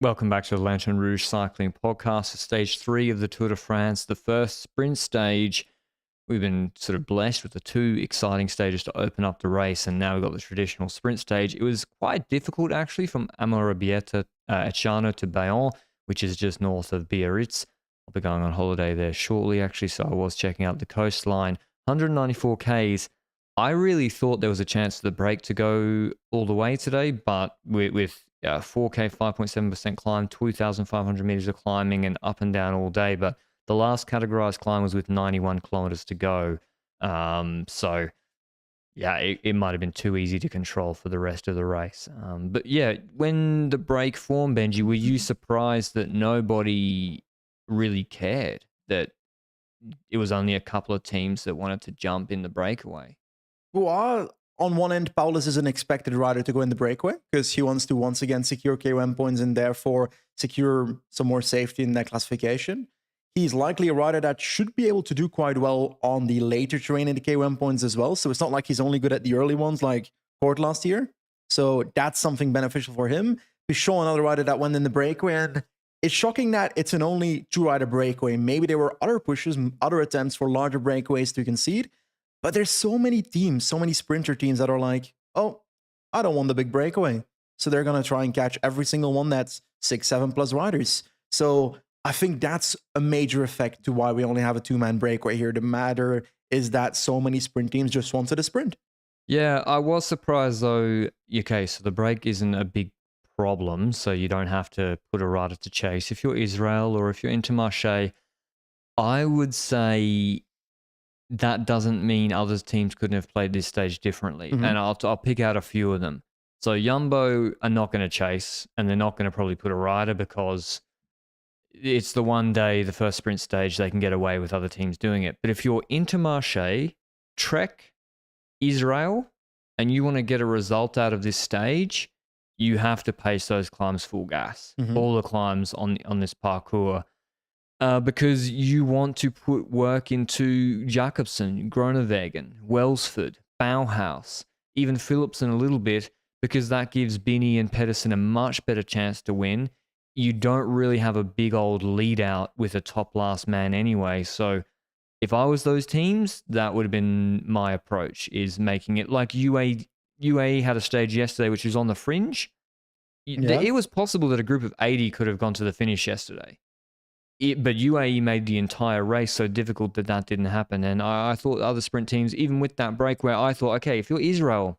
Welcome back to the Lanterne Rouge Cycling Podcast, stage 3 of the Tour de France, the first sprint stage. We've been sort of blessed with the two exciting stages to open up the race, and now we've got the traditional sprint stage. It was quite difficult, actually, from Amorebieta, Etxano to Bayonne, which is just north of Biarritz. I'll be going on holiday there shortly, actually, so I was checking out the coastline. 194 Ks. I really thought there was a chance for the break to go all the way today, but with 4K, 5.7% climb, 2,500 meters of climbing and up and down all day. But the last categorized climb was with 91 kilometers to go. So, yeah, it might have been too easy to control for the rest of the race. But yeah, when the break formed, Benji, were you surprised that nobody really cared, that it was only a couple of teams that wanted to jump in the breakaway? Well, on one end, Paulus is an expected rider to go in the breakaway because he wants to once again secure KOM points and therefore secure some more safety in that classification. He's likely a rider that should be able to do quite well on the later terrain in the KOM points as well. So it's not like he's only good at the early ones like Court last year. So that's something beneficial for him. Pichon, another rider that went in the breakaway, and it's shocking that it's an only two-rider breakaway. Maybe there were other pushes, other attempts for larger breakaways to concede. But there's so many teams, so many sprinter teams that are like, oh, I don't want the big breakaway. So they're going to try and catch every single one that's 6, 7 plus riders. So I think that's a major effect to why we only have a two-man breakaway here. The matter is that so many sprint teams just wanted a sprint. Yeah, I was surprised though. Okay, so the break isn't a big problem, so you don't have to put a rider to chase. If you're Israel or if you're Intermarché, I would say that doesn't mean other teams couldn't have played this stage differently. Mm-hmm. And I'll pick out a few of them. So Jumbo are not going to chase, and they're not going to probably put a rider because it's the one day, the first sprint stage, they can get away with other teams doing it. But if you're Intermarché, Trek, Israel, and you want to get a result out of this stage, you have to pace those climbs full gas. Mm-hmm. All the climbs on this parcours. Because you want to put work into Jacobsen, Groenewegen, Welsford, Bauhaus, even Philipsen a little bit, because that gives Binny and Pedersen a much better chance to win. You don't really have a big old lead out with a top last man anyway. So if I was those teams, that would have been my approach, is making it like UAE had a stage yesterday, which was on the fringe. Yeah. It was possible that a group of 80 could have gone to the finish yesterday. But UAE made the entire race so difficult that didn't happen. And I thought other sprint teams, even with that break where I thought, okay, if you're Israel,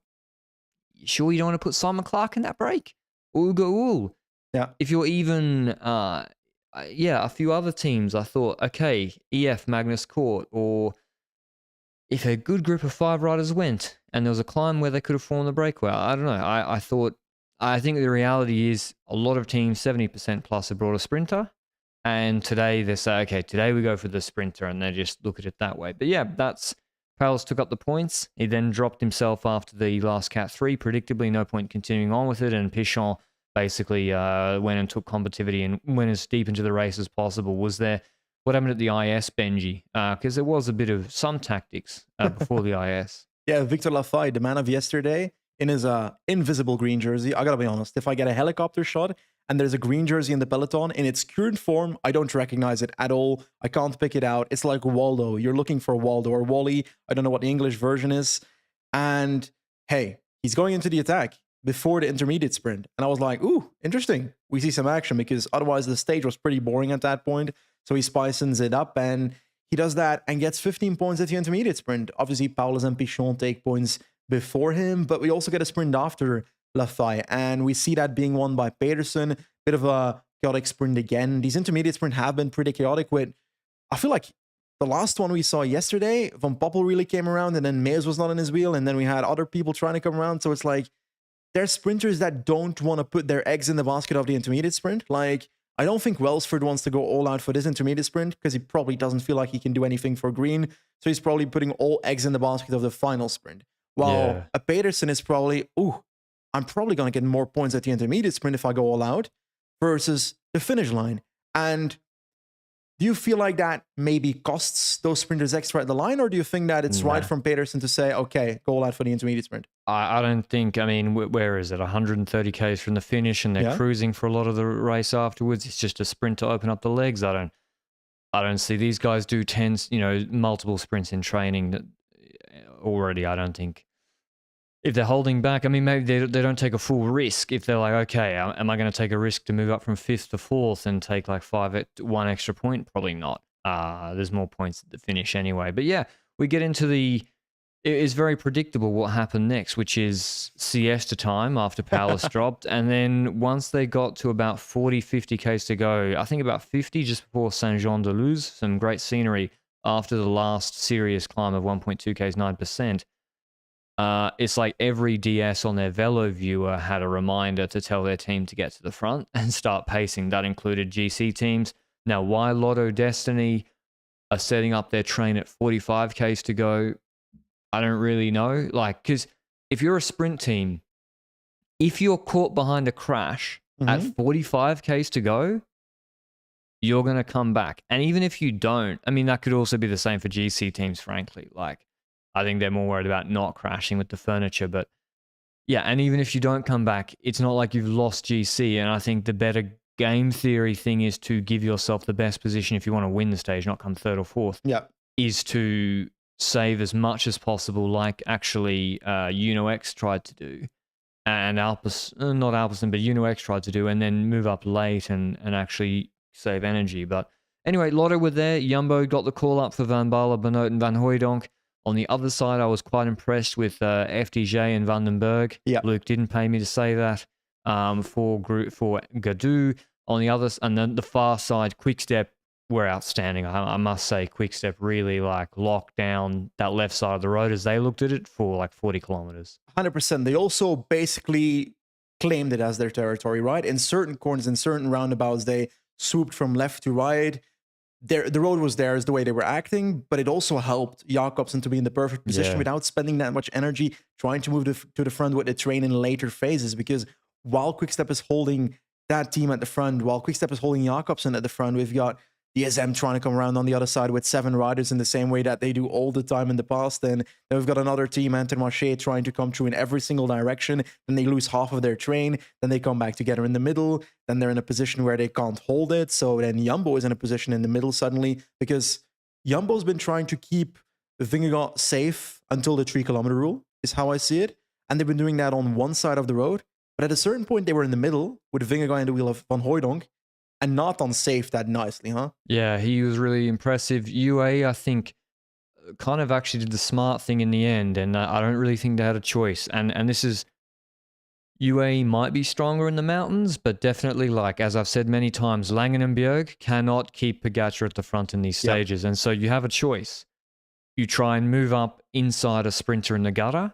sure you don't want to put Simon Clark in that break? Ul. Yeah. If you're even, a few other teams, I thought, okay, EF, Magnus Cort, or if a good group of 5 riders went and there was a climb where they could have formed the breakaway, I don't know. I think the reality is a lot of teams, 70% plus, have brought a sprinter. And today they say, okay, today we go for the sprinter, and they just look at it that way. But yeah, Paulus took up the points. He then dropped himself after the last Cat 3, predictably, no point continuing on with it. And Pichon basically went and took combativity and went as deep into the race as possible. Was there, what happened at the IS, Benji? Because there was a bit of some tactics before the IS. Yeah, Victor Lafay, the man of yesterday, in his invisible green jersey. I gotta be honest, if I get a helicopter shot and there's a green jersey in the peloton, in its current form, I don't recognize it at all. I can't pick it out. It's like Waldo. You're looking for Waldo or Wally. I don't know what the English version is. And hey, he's going into the attack before the intermediate sprint. And I was like, ooh, interesting. We see some action, because otherwise the stage was pretty boring at that point. So he spicens it up and he does that and gets 15 points at the intermediate sprint. Obviously, Paulus and Pichon take points before him, but we also get a sprint after Lafay, and we see that being won by Pedersen. Bit of a chaotic sprint again. These intermediate sprints have been pretty chaotic with, I feel like the last one we saw yesterday, Van Poppel really came around, and then Meus was not in his wheel, and then we had other people trying to come around. So it's like, there's sprinters that don't want to put their eggs in the basket of the intermediate sprint. Like, I don't think Welsford wants to go all out for this intermediate sprint, because he probably doesn't feel like he can do anything for green. So he's probably putting all eggs in the basket of the final sprint. While a Pedersen is probably, ooh, I'm probably going to get more points at the intermediate sprint if I go all out, versus the finish line. And do you feel like that maybe costs those sprinters extra at the line, or do you think that it's right from Pedersen to say, okay, go all out for the intermediate sprint? I don't think, I mean, where is it? 130 Ks from the finish, and they're Yeah. cruising for a lot of the race afterwards. It's just a sprint to open up the legs. I don't see these guys do multiple sprints in training that already. I don't think if they're holding back, I mean, maybe they don't take a full risk. If they're like, okay, am I going to take a risk to move up from 5th to 4th and take like 1 extra point? Probably not. There's more points at the finish anyway. But yeah, we get into it is very predictable what happened next, which is siesta time after Palace dropped. And then once they got to about 40, 50 Ks to go, I think about 50 just before Saint-Jean-de-Luz, some great scenery after the last serious climb of 1.2 Ks, 9%. It's like every DS on their Velo viewer had a reminder to tell their team to get to the front and start pacing. That included GC teams. Now, why Lotto Destiny are setting up their train at 45 Ks to go, I don't really know. Like, because if you're a sprint team, if you're caught behind a crash at 45 Ks to go, you're going to come back. And even if you don't, I mean, that could also be the same for GC teams, frankly. Like, I think they're more worried about not crashing with the furniture. But yeah, and even if you don't come back, it's not like you've lost GC. And I think the better game theory thing is to give yourself the best position if you want to win the stage, not come 3rd or 4th. Yeah. Is to save as much as possible, like actually UnoX tried to do, and not Alpecin, but UnoX tried to do, and then move up late and actually save energy. But anyway, Lotto were there. Jumbo got the call up for Van Baarle, Benoot, and Van Hooijdonk. On the other side, I was quite impressed with FDJ and Vandenberg. Yeah. Luke didn't pay me to say that. For Gadu. On the other, and then the far side, Quickstep were outstanding. I must say, Quickstep really like locked down that left side of the road as they looked at it for like 40 kilometers. 100%. They also basically claimed it as their territory, right? In certain corners, in certain roundabouts, they swooped from left to right. The road was theirs the way they were acting, but it also helped Jakobsen to be in the perfect position without spending that much energy trying to move to the front with the train in later phases. Because while Quickstep is holding that team at the front, while Quickstep is holding Jakobsen at the front, we've got DSM trying to come around on the other side with 7 riders in the same way that they do all the time in the past. And then we've got another team, Intermarché, trying to come through in every single direction. Then they lose half of their train. Then they come back together in the middle. Then they're in a position where they can't hold it. So then Jumbo is in a position in the middle suddenly, because Jumbo's been trying to keep Vingegaard safe until the 3-kilometer rule, is how I see it. And they've been doing that on one side of the road. But at a certain point, they were in the middle with Vingegaard in the wheel of Van Hooijdonk, and not unsafe that nicely, huh? Yeah, he was really impressive. UAE, I think, kind of actually did the smart thing in the end, and I don't really think they had a choice. And this is, UAE might be stronger in the mountains, but definitely, like, as I've said many times, Langen and Bjerg cannot keep Pogacar at the front in these stages. And so you have a choice. You try and move up inside a sprinter in the gutter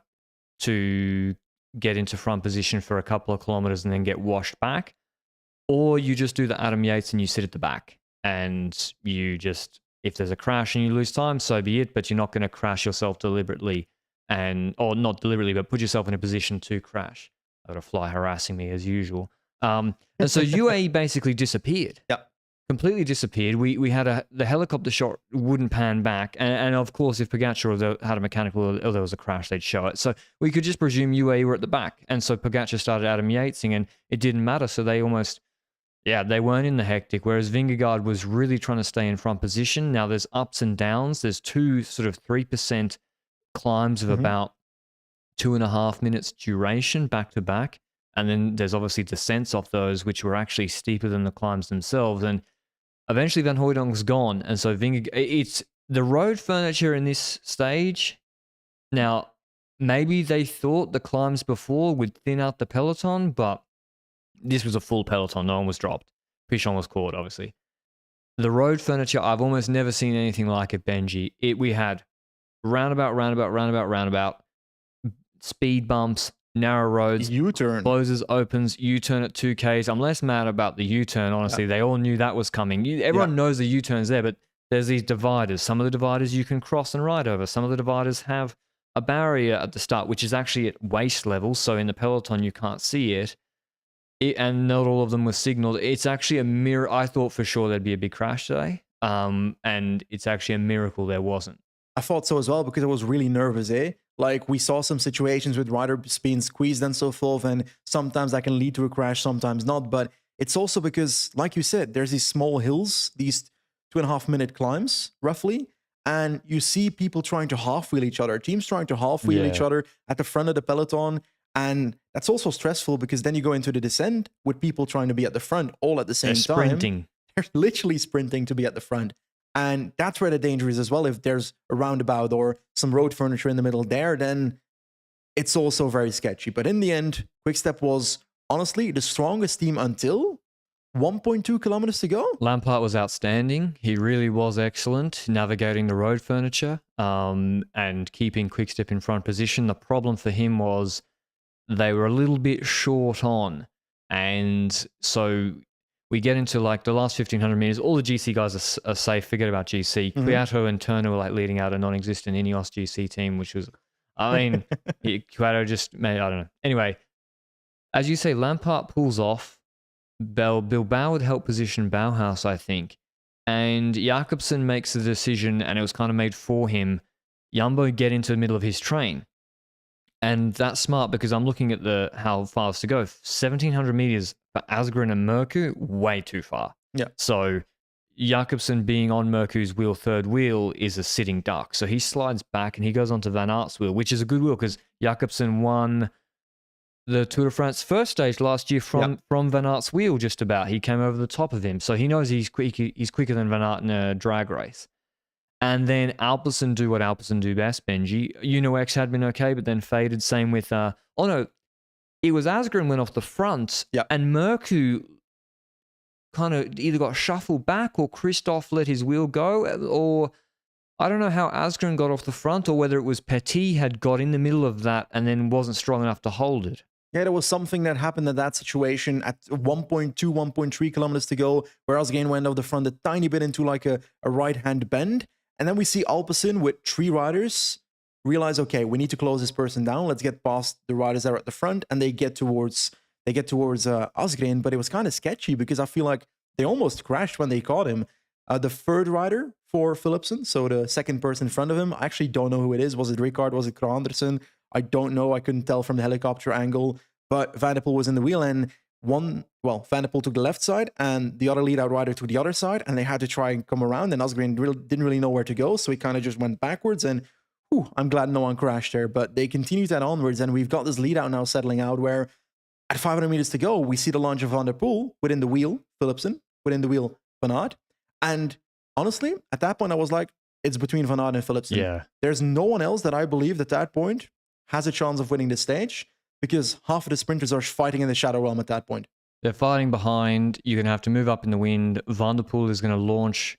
to get into front position for a couple of kilometers and then get washed back. Or you just do the Adam Yates and you sit at the back and you just, if there's a crash and you lose time, so be it, but you're not going to crash yourself deliberately or not deliberately, but put yourself in a position to crash. I've got a fly harassing me as usual. And so UAE basically disappeared. Yep. Completely disappeared. We had the helicopter shot wouldn't pan back. And of course, if Pogacar had a mechanical or there was a crash, they'd show it. So we could just presume UAE were at the back. And so Pogacar started Adam Yatesing and it didn't matter. So they almost... Yeah, they weren't in the hectic, whereas Vingegaard was really trying to stay in front position. Now there's ups and downs. There's 2 sort of 3% climbs of about 2.5 minutes duration back to back. And then there's obviously descents off those, which were actually steeper than the climbs themselves. And eventually Van Hooijdonk's gone. And so it's the road furniture in this stage. Now, maybe they thought the climbs before would thin out the peloton, but this was a full peloton. No one was dropped. Pichon was caught, obviously. The road furniture, I've almost never seen anything like it, Benji. We had roundabout, speed bumps, narrow roads, U-turn, closes, opens, U-turn at 2Ks. I'm less mad about the U-turn, honestly. They all knew that was coming. Everyone knows the U-turn's there, but there's these dividers. Some of the dividers you can cross and ride over. Some of the dividers have a barrier at the start, which is actually at waist level. So in the peloton, you can't see it. And not all of them were signaled. It's actually a mirror. I thought for sure there'd be a big crash today. And it's actually a miracle there wasn't. I thought so as well because I was really nervous, Like we saw some situations with riders being squeezed and so forth, and sometimes that can lead to a crash, sometimes not. But it's also because, like you said, there's these small hills, these 2.5 minute climbs, roughly, and you see people trying to half wheel each other, teams trying to half wheel each other at the front of the peloton. And that's also stressful because then you go into the descent with people trying to be at the front all at the same time. Sprinting. They're literally sprinting to be at the front. And that's where the danger is as well. If there's a roundabout or some road furniture in the middle there, then it's also very sketchy. But in the end, Quickstep was honestly the strongest team until 1.2 kilometers to go. Lampard was outstanding. He really was excellent navigating the road furniture and keeping Quickstep in front position. The problem for him was they were a little bit short on. And so we get into like the last 1,500 meters. All the GC guys are safe. Forget about GC. Kwiato and Turner were like leading out a non-existent Ineos GC team, which was, I mean, Kwiato just made, I don't know. Anyway, as you say, Lampard pulls off. Bilbao would help position Bauhaus, I think. And Jakobsen makes the decision, and it was kind of made for him. Jumbo get into the middle of his train. And that's smart because I'm looking at how far it's to go. 1,700 meters for Asgreen and Merku, way too far. Yeah. So Jakobsen being on Merku's wheel, third wheel, is a sitting duck. So he slides back and he goes onto Van Aert's wheel, which is a good wheel because Jakobsen won the Tour de France first stage last year from Van Aert's wheel just about. He came over the top of him. So he knows he's quicker than Van Aert in a drag race. And then Alpecin do what Alpecin do best, Benji. Uno-X had been okay, but then faded. Same with, it was Asgreen went off the front, and Merku kind of either got shuffled back or Christoph let his wheel go, or I don't know how Asgreen got off the front, or whether it was Petit had got in the middle of that and then wasn't strong enough to hold it. Yeah, there was something that happened in that situation at 1.2, 1.3 kilometers to go, where Asgreen went off the front a tiny bit into like a right-hand bend. And then we see Alpecin with 3 riders realize, okay, we need to close this person down. Let's get past the riders that are at the front, and they get towards Asgreen. But it was kind of sketchy because I feel like they almost crashed when they caught him. The third rider for Philipsen, so the second person in front of him, I actually don't know who it is. Was it Ricard? Was it Kragh Andersen? I don't know. I couldn't tell from the helicopter angle. But Van der Poel was in the wheel, and Van der Poel took the left side and the other lead-out rider took the other side, and they had to try and come around, and Asgreen didn't really know where to go, so he kind of just went backwards, and I'm glad no one crashed there. But they continued that onwards, and we've got this lead-out now settling out where at 500 meters to go, we see the launch of Van der Poel within the wheel, Philipsen, within the wheel, Van Aert. And honestly, at that point, I was like, it's between Van Aert and Philipsen. Yeah. There's no one else that I believed at that point has a chance of winning the stage, because half of the sprinters are fighting in the shadow realm at that point. They're fighting behind. You're going to have to move up in the wind. Van der Poel is going to launch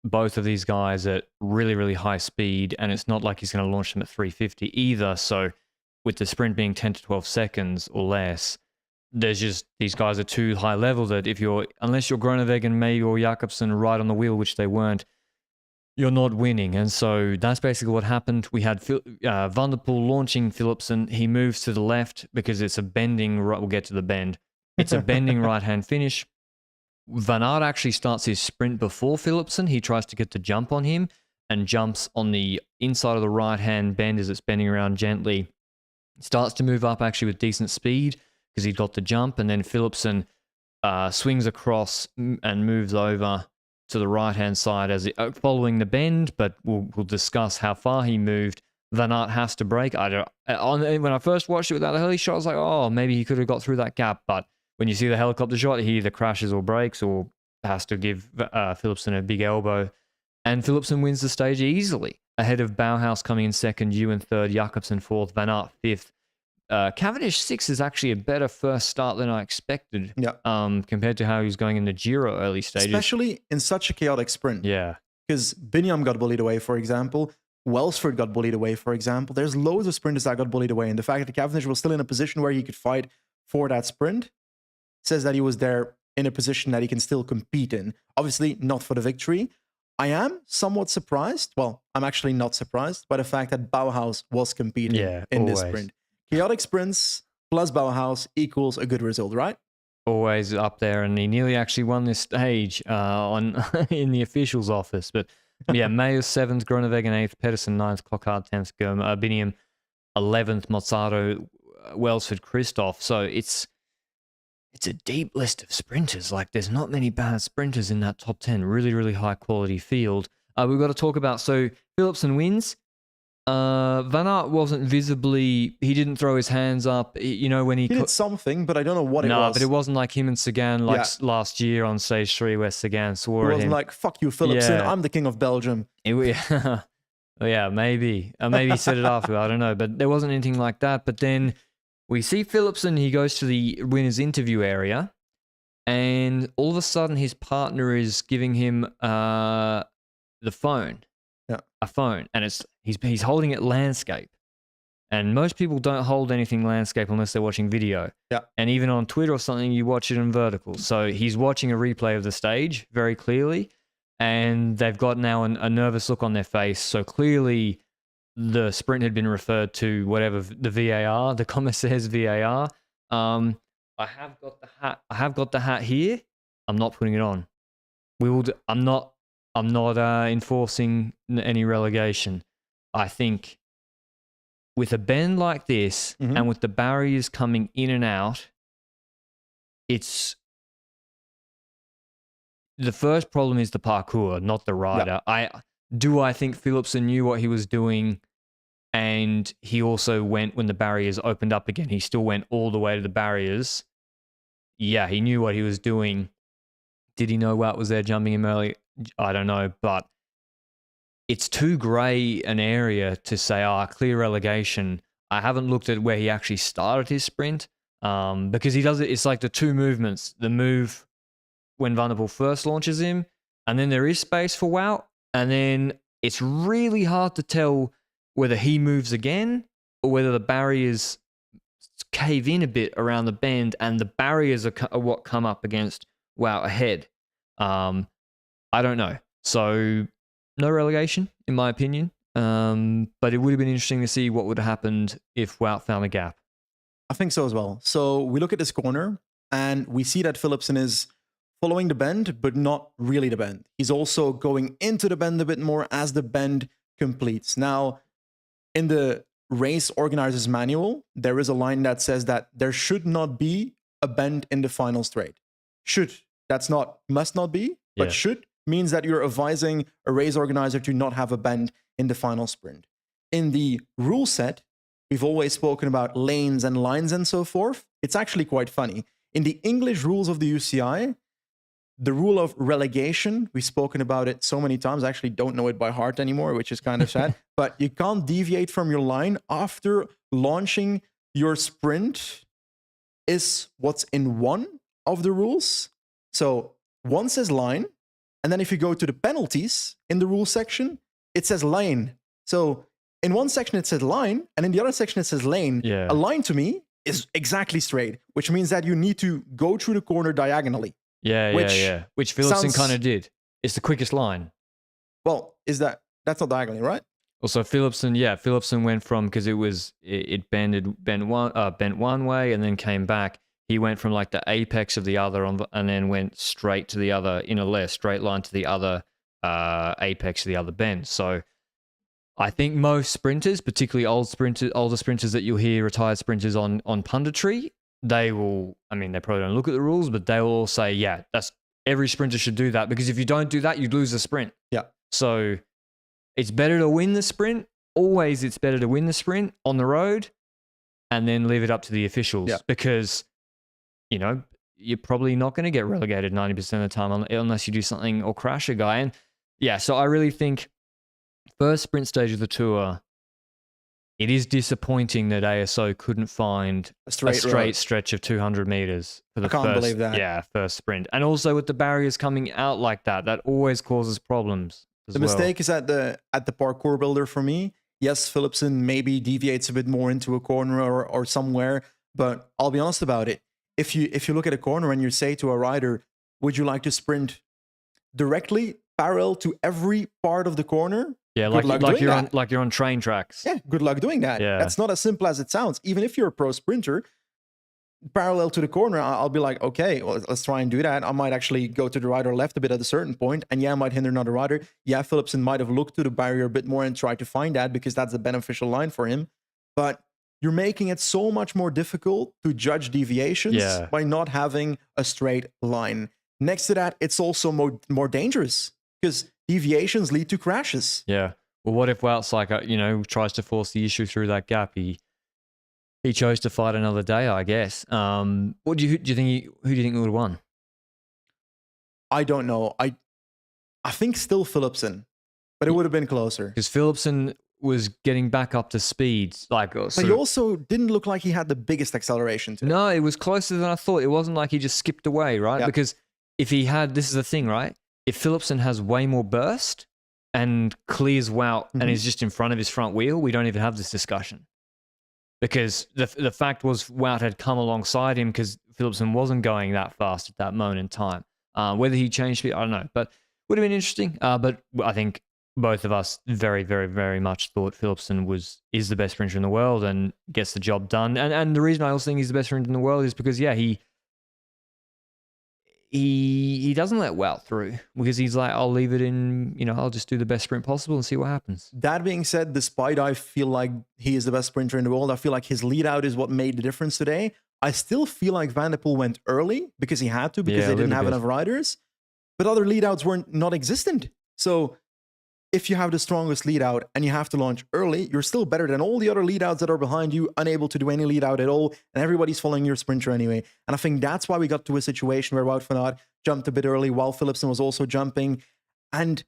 both of these guys at really, really high speed, and it's not like he's going to launch them at 350 either. So with the sprint being 10 to 12 seconds or less, there's just, these guys are too high level that unless you're Groenewegen, maybe, or Jakobsen right on the wheel, which they weren't, you're not winning. And so that's basically what happened. We had Van der Poel launching Philipsen. He moves to the left because it's a bending, we'll get to the bend. It's a bending right-hand finish. Van Aert actually starts his sprint before Philipsen. He tries to get the jump on him and jumps on the inside of the right-hand bend as it's bending around gently. Starts to move up actually with decent speed because he got the jump, and then Philipsen swings across and moves over to the right-hand side as following the bend, but we'll discuss how far he moved. Van Aert has to brake. When I first watched it without the heli shot, I was like, oh, maybe he could have got through that gap. But when you see the helicopter shot, he either crashes or brakes or has to give Philipsen a big elbow. And Philipsen wins the stage easily, ahead of Bauhaus coming in second, Ewan third, Jakobsen fourth, Van Aert fifth. Cavendish 6 is actually a better first start than I expected, compared to how he was going in the Giro early stages. Especially in such a chaotic sprint. Yeah. Because Binyam got bullied away, for example. Welsford got bullied away, for example. There's loads of sprinters that got bullied away. And the fact that Cavendish was still in a position where he could fight for that sprint says that he was there in a position that he can still compete in. Obviously, not for the victory. I am somewhat surprised. Well, I'm actually not surprised by the fact that Bauhaus was competing in this sprint. Chaotic sprints plus Bauhaus equals a good result, right? Always up there, and he nearly actually won this stage in the official's office. But yeah, Mayers 7th, Groenewegen 8th, Pedersen 9th, Coquard 10th, Biniam 11th Mozzato, Welsford, Christoph. So it's a deep list of sprinters. Like, there's not many bad sprinters in that top 10. Really, really high quality field. We've got to talk about, so Philipsen wins. Van Aert wasn't visibly, he didn't throw his hands up, you know, when he did something, but I don't know what it was. No, but it wasn't like him and Sagan last year on stage 3 where Sagan swore at him. It wasn't like, fuck you, Philipsen, I'm the king of Belgium. Yeah, maybe. Maybe he said it after, I don't know, but there wasn't anything like that. But then we see Philipsen, he goes to the winner's interview area, and all of a sudden his partner is giving him the phone. Yeah. A phone, and he's holding it landscape, and most people don't hold anything landscape unless they're watching video. Yeah. And even on Twitter or something, you watch it in vertical. So he's watching a replay of the stage very clearly, and they've got now a nervous look on their face. So clearly, the sprint had been referred to whatever the VAR, the commissaire's VAR. I have got the hat. I have got the hat here. I'm not putting it on. I'm not enforcing any relegation. I think with a bend like this and with the barriers coming in and out, it's the first problem is the parkour, not the rider. Yep. I think Philipsen knew what he was doing, and he also went when the barriers opened up again. He still went all the way to the barriers. Yeah, he knew what he was doing. Did he know Wout was there jumping him early? I don't know, but it's too grey an area to say, clear relegation. I haven't looked at where he actually started his sprint because he does it. It's like the two movements. The move when Van der Poel first launches him, and then there is space for Wout, and then it's really hard to tell whether he moves again or whether the barriers cave in a bit around the bend, and the barriers are what come up against Wout ahead. I don't know. So no relegation, in my opinion. But it would have been interesting to see what would have happened if Wout found a gap. I think so as well. So we look at this corner, and we see that Philipsen is following the bend, but not really the bend. He's also going into the bend a bit more as the bend completes. Now, in the race organizer's manual, there is a line that says that there should not be a bend in the final straight. Should. That's not, must not be, but should means that you're advising a race organizer to not have a bend in the final sprint. In the rule set, we've always spoken about lanes and lines and so forth. It's actually quite funny. In the English rules of the UCI, the rule of relegation, we've spoken about it so many times, I actually don't know it by heart anymore, which is kind of sad, but you can't deviate from your line after launching your sprint is what's in one of the rules. So one says line, and then if you go to the penalties in the rule section, it says lane. So in one section it says line, and in the other section it says lane. Yeah. A line to me is exactly straight, which means that you need to go through the corner diagonally. Which Philipsen kind of did. It's the quickest line. Well, that's not diagonally, right? Also, Philipsen went from, because it bent one way and then came back. He went from like the apex of the other and then went straight to the other in a straight line to the other apex of the other bend. So I think most sprinters, particularly older sprinters that you'll hear, retired sprinters on punditry, they will, I mean, they probably don't look at the rules, but they will all say, yeah, every sprinter should do that, because if you don't do that, you'd lose the sprint. Yeah. So it's better to win the sprint. Always it's better to win the sprint on the road and then leave it up to the officials, because, you know, you're probably not going to get relegated 90% of the time unless you do something or crash a guy. And yeah, so I really think first sprint stage of the tour, it is disappointing that ASO couldn't find a straight stretch of 200 meters for the first sprint. And also with the barriers coming out like that, that always causes problems. The mistake is at the parkour builder for me. Yes, Philipsen maybe deviates a bit more into a corner or somewhere, but I'll be honest about it. If you look at a corner and you say to a rider, would you like to sprint directly parallel to every part of the corner? Yeah, like you're on train tracks. Yeah, good luck doing that. Yeah. That's not as simple as it sounds. Even if you're a pro sprinter, parallel to the corner, I'll be like, okay, well, let's try and do that. I might actually go to the right or left a bit at a certain point, and I might hinder another rider. Yeah, Philipsen might have looked to the barrier a bit more and tried to find that because that's a beneficial line for him. but you're making it so much more difficult to judge deviations Yeah. by not having a straight line. Next to that, it's also more dangerous because deviations lead to crashes. Yeah. Well, what if Wout's like, tries to force the issue through that gap? He chose to fight another day, I guess. What do you think? Who do you think would have won? I don't know. I think still Philipsen, but it would have been closer. Because Philipsen was getting back up to speed, like. But he also didn't look like he had the biggest acceleration today. No, it was closer than I thought. It wasn't like he just skipped away, right? Yeah. Because if he had, this is the thing, right? If Philipsen has way more burst and clears Wout and is just in front of his front wheel, we don't even have this discussion. Because the fact was Wout had come alongside him because Philipsen wasn't going that fast at that moment in time. Whether he changed speed, I don't know. But would have been interesting. But I think both of us very, very, very much thought Philipsen is the best sprinter in the world and gets the job done. And the reason I also think he's the best sprinter in the world is because, yeah, he doesn't let Wout through because he's like, I'll leave it in, I'll just do the best sprint possible and see what happens. That being said, despite I feel like he is the best sprinter in the world, I feel like his lead out is what made the difference today. I still feel like Van der Poel went early because he had to, because they didn't have enough riders, but other lead outs were not existent. So if you have the strongest lead out and you have to launch early, you're still better than all the other lead outs that are behind you, unable to do any lead out at all, and everybody's following your sprinter anyway. And I think that's why we got to a situation where Wout van Aert jumped a bit early while Philipsen was also jumping. And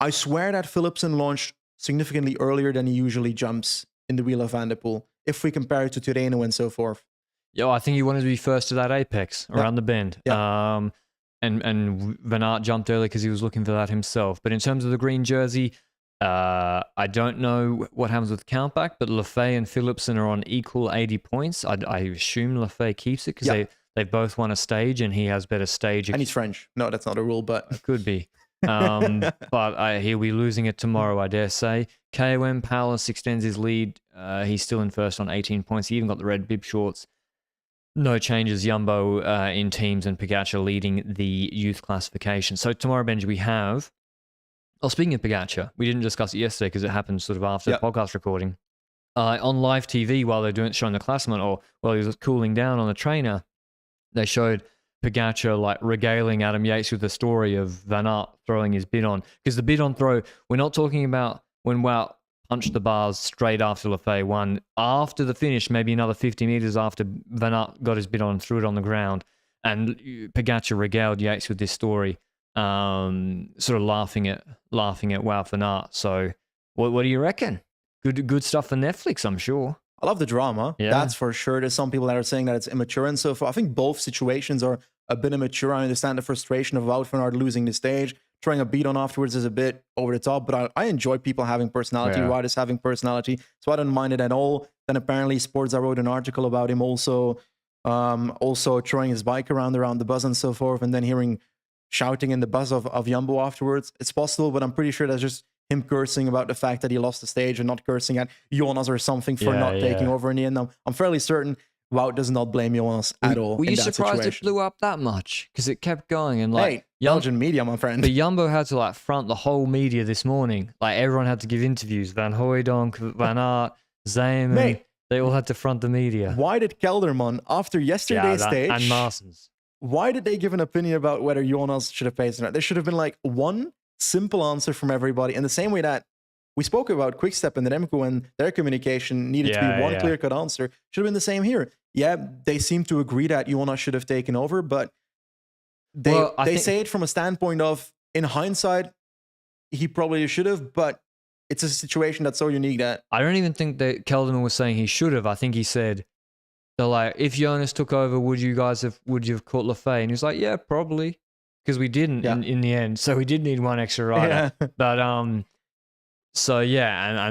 I swear that Philipsen launched significantly earlier than he usually jumps in the wheel of Van der Poel, if we compare it to Tirreno and so forth. Yeah, I think he wanted to be first to that apex around the bend. Yeah. And Van Aert jumped early because he was looking for that himself. But in terms of the green jersey, I don't know what happens with countback, but Lafay and Philipsen are on equal 80 points. I assume Lafay keeps it because they've both won a stage and he has better stage. And he's French. No, that's not a rule, but... It could be. But he'll be losing it tomorrow, I dare say. KOM Palace extends his lead. He's still in first on 18 points. He even got the red bib shorts. No changes, Jumbo in teams and Pogacar leading the youth classification. So tomorrow, Benji, we have... speaking of Pogacar, we didn't discuss it yesterday because it happened sort of after the podcast recording. On live TV, while they're showing the classement, or while he was cooling down on the trainer, they showed Pogacar like regaling Adam Yates with the story of Van Aert throwing his bidon. Because the bidon throw, we're not talking about when Wout punched the bars straight after Lafay won. After the finish, maybe another 50 meters after Van Aert got his bidon and threw it on the ground. And Pogacar regaled Yates with this story, sort of laughing at Wout van Aert. So what do you reckon? Good stuff for Netflix, I'm sure. I love the drama. Yeah. That's for sure. There's some people that are saying that it's immature and so forth. I think both situations are a bit immature. I understand the frustration of Wout van Aert losing the stage. Throwing a beat on afterwards is a bit over the top, but I enjoy people having personality, riders having personality, so I don't mind it at all. Then apparently Sports, I wrote an article about him also throwing his bike around the bus and so forth, and then hearing shouting in the bus of Jumbo afterwards. It's possible, but I'm pretty sure that's just him cursing about the fact that he lost the stage and not cursing at Jonas or something for not taking over in the end. I'm fairly certain Wout does not blame Jonas at all. Were you surprised it blew up that much? Because it kept going and like... Hey, Belgian media, my friend. But Jumbo had to like front the whole media this morning. Like everyone had to give interviews. Van Hooijdonk, Van Aert, Zeeman. They all had to front the media. Why did Kelderman, after yesterday's stage... And Maassens. Why did they give an opinion about whether Jonas should have paced or not? There should have been like one simple answer from everybody. In the same way that we spoke about Quickstep and the Remco and their communication needed to be one clear-cut answer. Should have been the same here. Yeah, they seem to agree that Jonas should have taken over, but they say it from a standpoint of, in hindsight, he probably should have, but it's a situation that's so unique that... I don't even think that Kelderman was saying he should have. I think he said, they're like, if Jonas took over, would you have caught Lafay? And he was like, yeah, probably. Because we didn't in the end. So we did need one extra rider. Yeah. But so yeah,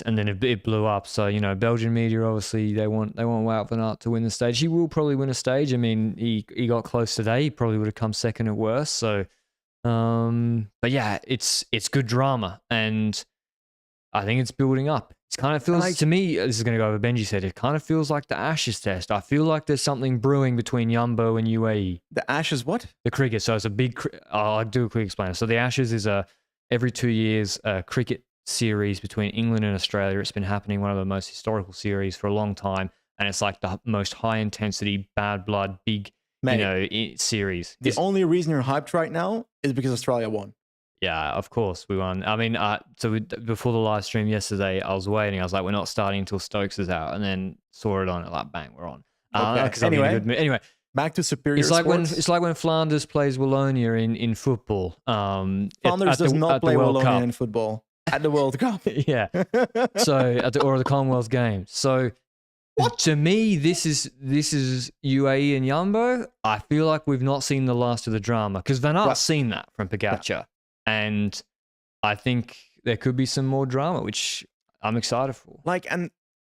and then it blew up. So, you know, Belgian media obviously they want Wout van Aert to win the stage. He will probably win a stage. I mean, he got close today. He probably would have come second at worst. So but yeah, it's good drama and I think it's building up. It kind of feels to me, this is going to go over Benji said, it kind of feels like the Ashes test. I feel like there's something brewing between Jumbo and UAE. The Ashes what? The cricket. So it's a big, I'll do a quick explainer. So the Ashes is every 2 years cricket series between England and Australia. It's been happening, one of the most historical series for a long time, and it's like the most high intensity, bad blood, big, Mate, series. the only reason you're hyped right now is because Australia won. Yeah, of course we won. I mean, before the live stream yesterday, I was waiting. I was like, we're not starting until Stokes is out, and then saw it on it like, bang, we're on. Okay. Anyway, back to superior. It's like sports. when Flanders plays Wallonia in football. Flanders does not play Wallonia in football at the World Cup. Yeah. So or the Commonwealth Games. So to me, this is UAE and Yumbo. I feel like we've not seen the last of the drama because Van Aert's seen that from Pogacar, and I think there could be some more drama, which I'm excited for. Like, and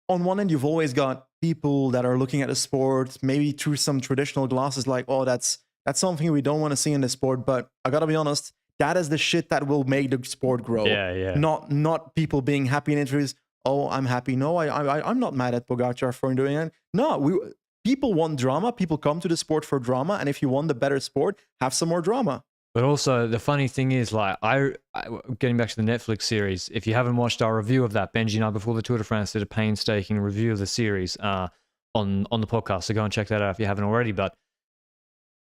on one end, you've always got people that are looking at the sport maybe through some traditional glasses, like, oh, that's something we don't want to see in the sport. But I gotta be honest, that is the shit that will make the sport grow. Yeah. Not people being happy in interviews. Oh, I'm happy. No, I'm not mad at Pogacar for doing it. No, people want drama. People come to the sport for drama, and if you want the better sport, have some more drama. But also, the funny thing is, like, I getting back to the Netflix series, if you haven't watched our review of that, Benji and I, before the Tour de France, did a painstaking review of the series on the podcast. So go and check that out if you haven't already. But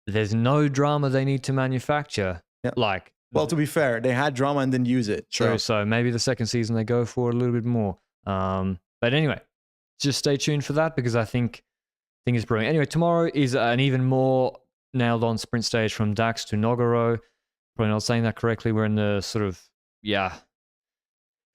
there's no drama they need to manufacture. Yeah. Like, well, to be fair, they had drama and didn't use it. True. So maybe the second season they go for a little bit more. But anyway, just stay tuned for that because I think it's brilliant. Anyway, tomorrow is an even more nailed on sprint stage from Dax to Nogaro. Probably not saying that correctly. We're in the sort of,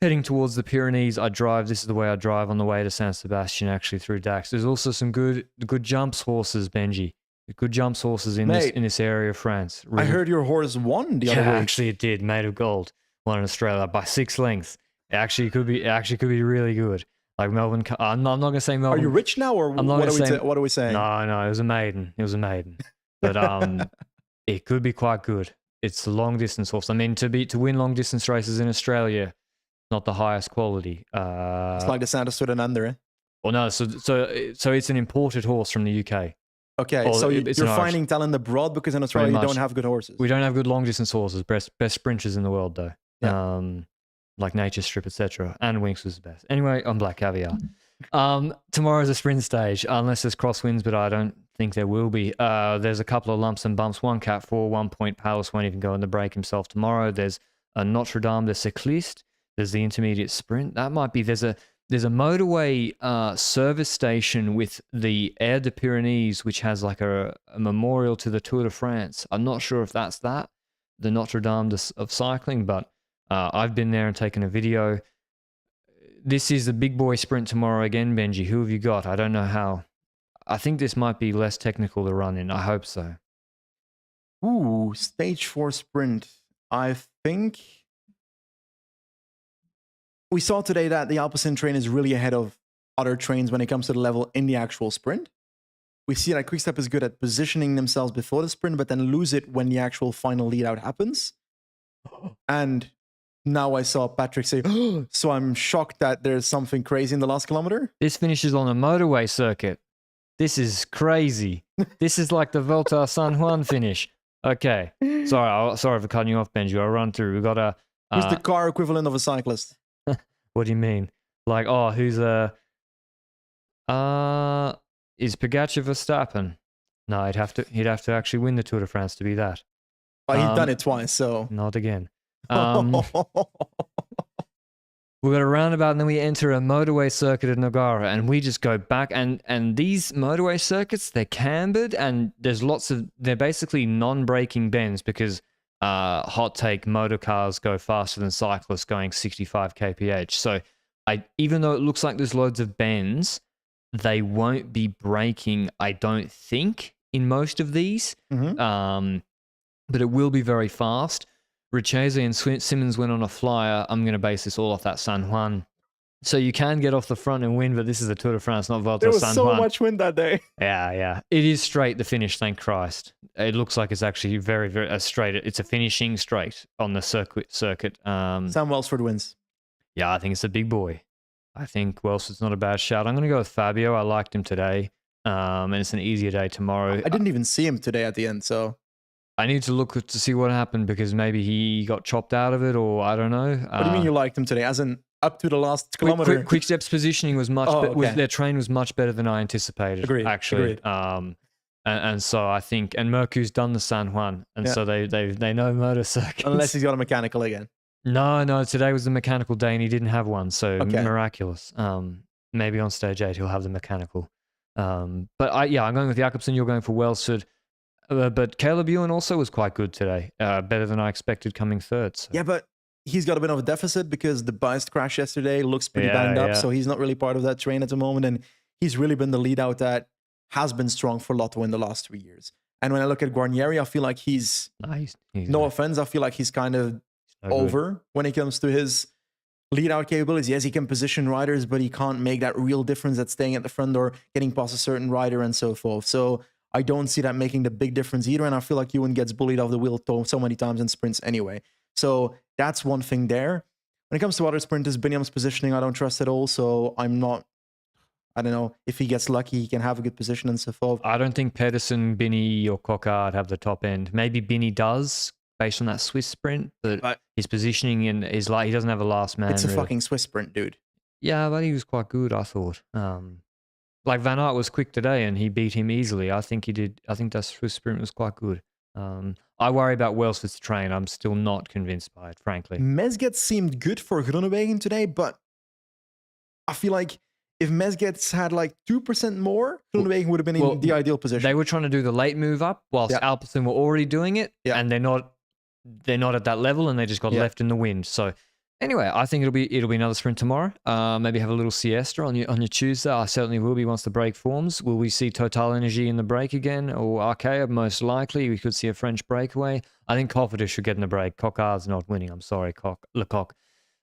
heading towards the Pyrenees. This is the way I drive on the way to San Sebastian, actually, through Dax. There's also some good jumps horses, Benji. Good jumps horses in this area of France. Really. I heard your horse won the other week. Actually it did. Made of gold. Won in Australia by 6 lengths. It actually could be really good. Like Melbourne. I'm not going to say Melbourne. Are you rich now, or what are we saying? No. It was a maiden. But it could be quite good. It's a long distance horse. I mean, to win long distance races in Australia, not the highest quality. It's like the Santa Sudananda, eh? Well, no. So it's an imported horse from the UK. Okay, so you're finding talent abroad because in Australia you don't have good horses. We don't have good long distance horses. Best sprinters in the world, though. Yeah. Like Nature Strip, etc. And Winks was the best. Anyway, on Black Caviar. Tomorrow's a sprint stage, unless there's crosswinds, but I don't think there will be. There's a couple of lumps and bumps. 1 Cat 4, 1 Point Palace won't even go on the break himself tomorrow. There's a Notre Dame de Cycliste. There's the intermediate sprint. That might be. There's a motorway service station with the Air de Pyrénées, which has like a memorial to the Tour de France. I'm not sure if that's the Notre Dame of cycling, but I've been there and taken a video. This is the big boy sprint tomorrow again, Benji. Who have you got? I don't know how. I think this might be less technical to run in. I hope so. Ooh, stage 4 sprint. I think we saw today that the Alpecin train is really ahead of other trains when it comes to the level in the actual sprint. We see that Quickstep is good at positioning themselves before the sprint, but then lose it when the actual final lead out happens. And now I saw Patrick say, so I'm shocked that there's something crazy in the last kilometer. This finishes on a motorway circuit. This is crazy. This is like the Volta a San Juan finish. Okay. Sorry for cutting you off, Benji. I'll run through. We got a... Who's the car equivalent of a cyclist? What do you mean? Like, who's is Pogacar Verstappen? No, he'd have to actually win the Tour de France to be that. Well, he's done it twice, so... Not again. We've got a roundabout and then we enter a motorway circuit at Nogara and we just go back and these motorway circuits, they're cambered and they're basically non-braking bends because hot take motor cars go faster than cyclists going 65 kph. So even though it looks like there's loads of bends, they won't be braking, I don't think, in most of these. Mm-hmm. But it will be very fast. Richese and Simmons went on a flyer. I'm going to base this all off that San Juan. So you can get off the front and win, but this is the Tour de France, not Volta San Juan. There was so much wind that day. Yeah. It is straight, the finish, thank Christ. It looks like it's actually very, very straight. It's a finishing straight on the circuit. Sam Welsford wins. Yeah, I think it's a big boy. I think Welsford's not a bad shout. I'm going to go with Fabio. I liked him today. And it's an easier day tomorrow. I didn't even see him today at the end, so... I need to look to see what happened because maybe he got chopped out of it, or I don't know. What do you mean you liked him today? As in up to the last kilometer? Quickstep's positioning was much better. Their train was much better than I anticipated. Agreed. Actually. Agreed. And so I think, and Mercu's done the San Juan, and so they know motor circuits. Unless he's got a mechanical again. No, today was the mechanical day and he didn't have one, so miraculous. Maybe on stage 8 he'll have the mechanical. But I'm going with Jakobsen. You're going for Welsford. But Caleb Ewan also was quite good today, better than I expected coming third. So. Yeah, but he's got a bit of a deficit because the biased crash yesterday looks pretty banged up, so he's not really part of that train at the moment, and he's really been the lead out that has been strong for Lotto in the last 3 years. And when I look at Guarnieri, I feel like he's no offense, I feel like he's kind of over when it comes to his lead out capabilities. Yes, he can position riders, but he can't make that real difference at staying at the front or getting past a certain rider and so forth. So I don't see that making the big difference either. And I feel like Ewan gets bullied off the wheel so many times in sprints anyway. So that's one thing there. When it comes to other sprinters, Binham's positioning, I don't trust at all. So I don't know, if he gets lucky, he can have a good position and so forth. I don't think Pedersen, Binny, or Cockard have the top end. Maybe Binny does, based on that Swiss sprint, but his positioning and he doesn't have a last man. It's a fucking Swiss sprint, dude. Yeah, but he was quite good, I thought. Like Van Aert was quick today and he beat him easily. I think he did. I think that Swiss sprint was quite good. I worry about Welsford's train. I'm still not convinced by it, frankly. Mesget seemed good for Groenewegen today, but I feel like if Mesget's had like 2% more, Groenewegen would have been in the ideal position. They were trying to do the late move up whilst Alpecin were already doing it, and they're not at that level, and they just got left in the wind. So anyway, I think it'll be another sprint tomorrow. Maybe have a little siesta on your Tuesday. I certainly will be once the break forms. Will we see Total Energy in the break again, or Arkea? Most likely, we could see a French breakaway. I think Cofidis should get in the break. Cockard's not winning. I'm sorry, Lecoq.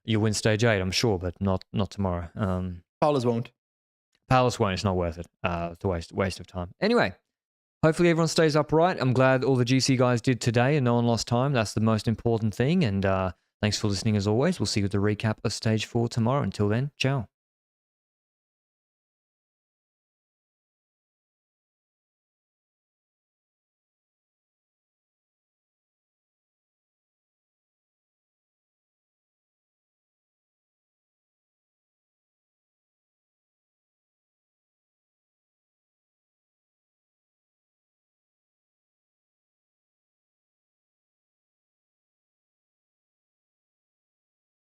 You'll win stage 8, I'm sure, but not tomorrow. Paulus won't. Paulus won't. It's not worth it. It's a waste of time. Anyway, hopefully everyone stays upright. I'm glad all the GC guys did today and no one lost time. That's the most important thing. And thanks for listening as always. We'll see you with the recap of stage 4 tomorrow. Until then, ciao.